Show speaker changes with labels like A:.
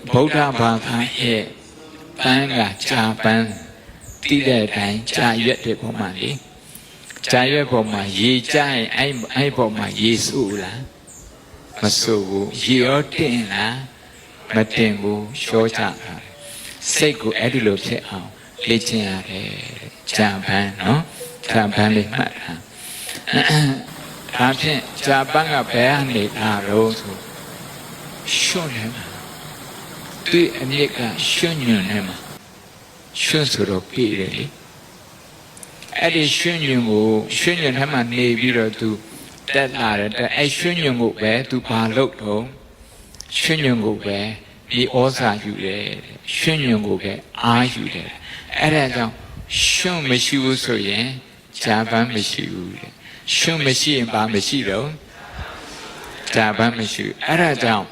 A: ဗုဒ္ဓဘာသာရဲ့ပန်းကကြာပန်းတိတဲ့အတိုင်းကြာရွက်တဲ့ပုံမှာလေကြာရွက်ပုံမှာရေကြရင်အဲ့ပုံမှာရေစုလားမစုဘူးရေရောတင်လားမတင်ဘူးရှောချတာစိတ်ကိုအဲ့ဒီလိုဖြစ်အောင်လေ့ကျင့်ရတယ်ကြာပန်းနော်ကြာပန်းလေးမှတ်တာဒါဖြင့်ကြာပန်းကဘယ်ကနေလာတော့ဆိုရှုံးနေမှာသူအမြစ်ကရှုံးညွန့်နေမှာရှုံးဆိုတော့ပြေးတယ်လေအဲ့ဒီရှုံးညွန့်ကိုရှုံးညွန့်ထဲမှာနေပြီးတော့သူတက်လာတယ်အဲ့ရှုံးညွန့်ကိုပဲသူဘာလုပ်တော့ရှုံးညွန့်ကိုပဲဒီဩဇာယူတယ်ရှုံးညွန့်ကိုပဲအာယူတယ်အဲ့ဒါကြောင့်ရှုံးမရှိဘူးဆိုရင်ဂျာပန်မရှိဘူးတဲ့ရှုံးမရှိရင်ဘာမရှိတော့ဂျာပန်မရှိဘူးအဲ့ဒါကြောင့်